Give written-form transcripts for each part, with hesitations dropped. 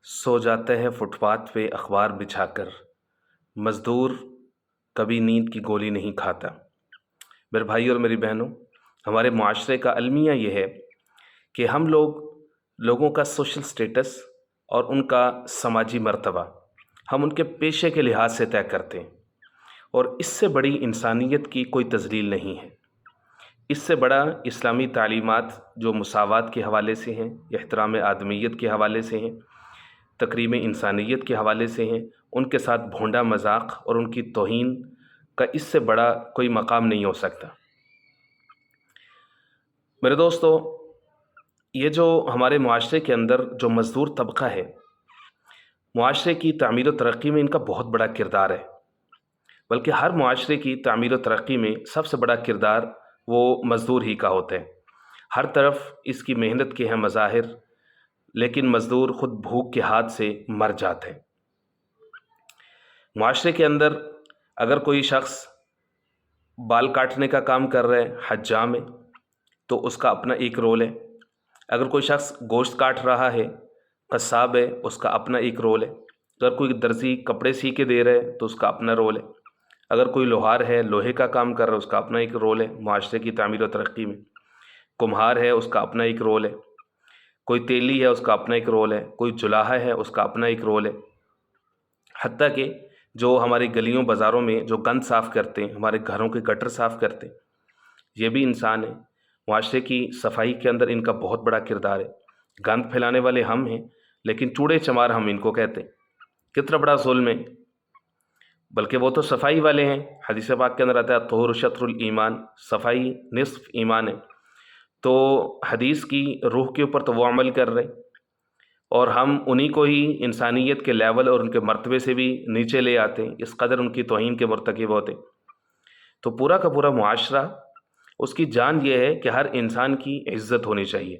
سو جاتا ہے fit path پہ اخبار بچھا کر، مزدور کبھی نیند کی گولی نہیں کھاتا۔ میرے بھائی اور میری بہنوں، ہمارے معاشرے کا المیہ یہ ہے کہ ہم لوگوں کا سوشل سٹیٹس اور ان کا سماجی مرتبہ ہم ان کے پیشے کے لحاظ سے طے کرتے ہیں، اور اس سے بڑی انسانیت کی کوئی تذلیل نہیں ہے۔ اس سے بڑا اسلامی تعلیمات جو مساوات کے حوالے سے ہیں، احترام آدمیت کے حوالے سے ہیں، تکریم انسانیت کے حوالے سے ہیں، ان کے ساتھ بھونڈا مذاق اور ان کی توہین کا اس سے بڑا کوئی مقام نہیں ہو سکتا۔ میرے دوستو، یہ جو ہمارے معاشرے کے اندر جو مزدور طبقہ ہے، معاشرے کی تعمیر و ترقی میں ان کا بہت بڑا کردار ہے، بلکہ ہر معاشرے کی تعمیر و ترقی میں سب سے بڑا کردار وہ مزدور ہی کا ہوتا ہے۔ ہر طرف اس کی محنت کے ہیں مظاہر، لیکن مزدور خود بھوک کے ہاتھ سے مر جاتے ہیں۔ معاشرے کے اندر اگر کوئی شخص بال کاٹنے کا کام کر رہا ہے، حجام ہے، تو اس کا اپنا ایک رول ہے۔ اگر کوئی شخص گوشت کاٹ رہا ہے، قصاب ہے، اس کا اپنا ایک رول ہے۔ اگر کوئی درزی کپڑے سی کے دے رہا ہے تو اس کا اپنا رول ہے۔ اگر کوئی لوہار ہے، لوہے کا کام کر رہا ہے، اس کا اپنا ایک رول ہے معاشرے کی تعمیر و ترقی میں۔ کمہار ہے، اس کا اپنا ایک رول ہے۔ کوئی تیلی ہے، اس کا اپنا ایک رول ہے۔ کوئی جلاحہ ہے، اس کا اپنا ایک رول ہے۔ حتیٰ کہ جو ہماری گلیوں بازاروں میں جو گند صاف کرتے ہیں، ہمارے گھروں کے گٹر صاف کرتے ہیں، یہ بھی انسان ہے۔ معاشرے کی صفائی کے اندر ان کا بہت بڑا کردار ہے۔ گند پھیلانے والے ہم ہیں، لیکن چوڑے چمار ہم ان کو کہتے ہیں۔ کتنا بڑا ظلم ہے، بلکہ وہ تو صفائی والے ہیں۔ حدیث پاک کے اندر آتا ہے طہور شطر الایمان، صفائی نصف ایمان ہے۔ تو حدیث کی روح کے اوپر تو وہ عمل کر رہے ہیں، اور ہم انہی کو ہی انسانیت کے لیول اور ان کے مرتبے سے بھی نیچے لے آتے ہیں، اس قدر ان کی توہین کے مرتکب ہوتے ہیں۔ تو پورا کا پورا معاشرہ، اس کی جان یہ ہے کہ ہر انسان کی عزت ہونی چاہیے۔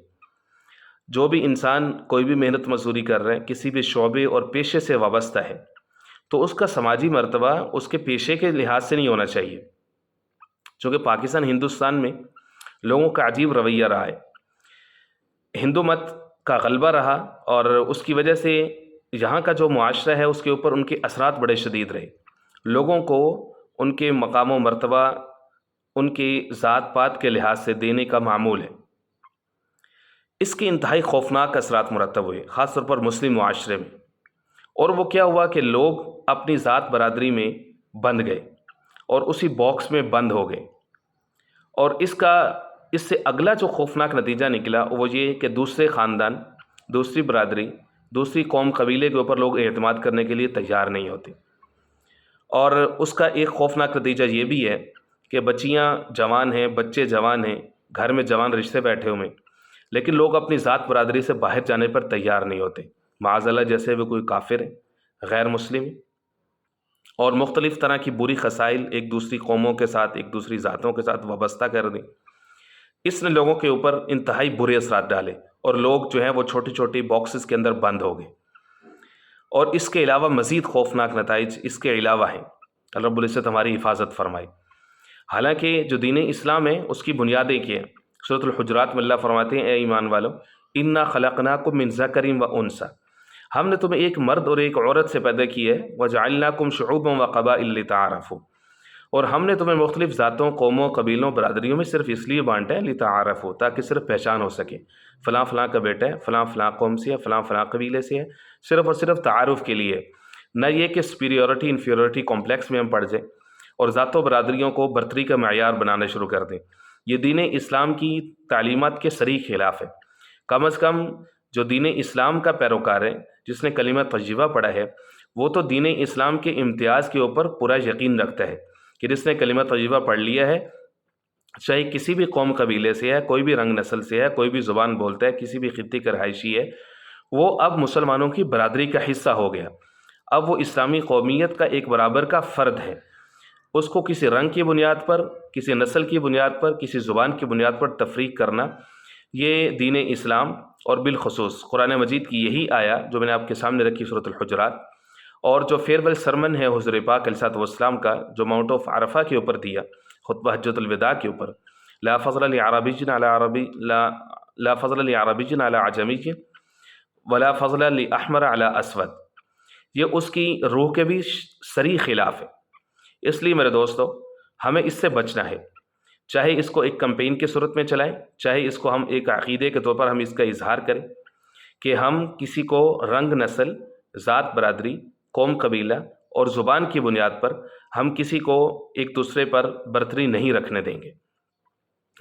جو بھی انسان کوئی بھی محنت مزدوری کر رہے ہیں، کسی بھی شعبے اور پیشے سے وابستہ ہے، تو اس کا سماجی مرتبہ اس کے پیشے کے لحاظ سے نہیں ہونا چاہیے۔ چونکہ پاکستان ہندوستان میں لوگوں کا عجیب رویہ رہا ہے، ہندو مت کا غلبہ رہا، اور اس کی وجہ سے یہاں کا جو معاشرہ ہے اس کے اوپر ان کے اثرات بڑے شدید رہے۔ لوگوں کو ان کے مقام و مرتبہ ان کی ذات پات کے لحاظ سے دینے کا معمول ہے۔ اس کے انتہائی خوفناک اثرات مرتب ہوئے، خاص طور پر مسلم معاشرے میں۔ اور وہ کیا ہوا کہ لوگ اپنی ذات برادری میں بند گئے اور اسی باکس میں بند ہو گئے، اور اس سے اگلا جو خوفناک نتیجہ نکلا وہ یہ کہ دوسرے خاندان، دوسری برادری، دوسری قوم قبیلے کے اوپر لوگ اعتماد کرنے کے لیے تیار نہیں ہوتے۔ اور اس کا ایک خوفناک نتیجہ یہ بھی ہے کہ بچیاں جوان ہیں، بچے جوان ہیں، گھر میں جوان رشتے بیٹھے ہوئے ہیں، لیکن لوگ اپنی ذات برادری سے باہر جانے پر تیار نہیں ہوتے، معاذ اللہ جیسے وہ کوئی کافر ہے، غیر مسلم ہے، اور مختلف طرح کی بری خصائل ایک دوسری قوموں کے ساتھ، ایک دوسری ذاتوں کے ساتھ وابستہ کر دیں۔ اس نے لوگوں کے اوپر انتہائی برے اثرات ڈالے، اور لوگ جو ہیں وہ چھوٹی چھوٹی باکسز کے اندر بند ہو گئے۔ اور اس کے علاوہ مزید خوفناک نتائج اس کے علاوہ ہیں۔ اللہ رب العزت ہماری حفاظت فرمائے۔ حالانکہ جو دین اسلام ہے اس کی بنیادیں کیا ہیں؟ سورۃ الحجرات میں اللہ فرماتے ہیں، اے ایمان والو، انا خلقناکم من ذکر و انثی، ہم نے تمہیں ایک مرد اور ایک عورت سے پیدا کی ہے، وجعلناکم شعوبا وقبائل لتعارفوا، اور ہم نے تمہیں مختلف ذاتوں، قوموں، قبیلوں، برادریوں میں صرف اس لیے بانٹا ہے لتعارفوا، تاکہ صرف پہچان ہو سکے، فلاں فلاں کا بیٹا ہے، فلاں فلاں قوم سے ہے، فلاں فلاں قبیلے سے ہے، صرف اور صرف تعارف کے لیے، نہ یہ کہ سپیریورٹی انفیریورٹی کمپلیکس میں ہم پڑ جائیں اور ذات و برادریوں کو برتری کا معیار بنانا شروع کر دیں۔ یہ دین اسلام کی تعلیمات کے صریح خلاف ہے۔ کم از کم جو دین اسلام کا پیروکار ہے، جس نے کلمہ طیبہ پڑھا ہے، وہ تو دین اسلام کے امتیاز کے اوپر پورا یقین رکھتا ہے کہ جس نے کلمہ طیبہ پڑھ لیا ہے، چاہے کسی بھی قوم قبیلے سے ہے، کوئی بھی رنگ نسل سے ہے، کوئی بھی زبان بولتا ہے، کسی بھی خطے کا رہائشی ہے، وہ اب مسلمانوں کی برادری کا حصہ ہو گیا۔ اب وہ اسلامی قومیت کا ایک برابر کا فرد ہے۔ اس کو کسی رنگ کی بنیاد پر، کسی نسل کی بنیاد پر، کسی زبان کی بنیاد پر تفریق کرنا، یہ دین اسلام اور بالخصوص قرآن مجید کی یہی آیا جو میں نے آپ کے سامنے رکھی، سورۃ الحجرات، اور جو فیئرویل سرمن ہے حضور پاک علیہ الصلوۃ والسلام کا، جو ماؤنٹ آف عرفہ کے اوپر دیا، خطبہ حجۃ الوداع کے اوپر، لا فضل لعربی علی عربی، لا فضل لعربی علی عجمی، ولا فضل لأحمر علی اسود، یہ اس کی روح کے بھی صریح خلاف ہے۔ اس لیے میرے دوستو ہمیں اس سے بچنا ہے، چاہے اس کو ایک کمپین کی صورت میں چلائیں، چاہے اس کو ہم ایک عقیدے کے طور پر ہم اس کا اظہار کریں کہ ہم کسی کو رنگ، نسل، ذات، برادری، قوم، قبیلہ اور زبان کی بنیاد پر ہم کسی کو ایک دوسرے پر برتری نہیں رکھنے دیں گے۔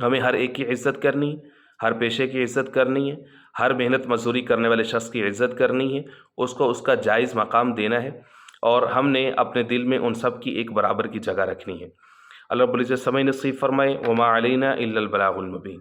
ہمیں ہر ایک کی عزت کرنی ہے، ہر پیشے کی عزت کرنی ہے، ہر محنت مزدوری کرنے والے شخص کی عزت کرنی ہے، اس کو اس کا جائز مقام دینا ہے، اور ہم نے اپنے دل میں ان سب کی ایک برابر کی جگہ رکھنی ہے۔ اللہ رب العزت سمجھ نصیب فرمائے۔ وما علینا الا البلاغ المبین۔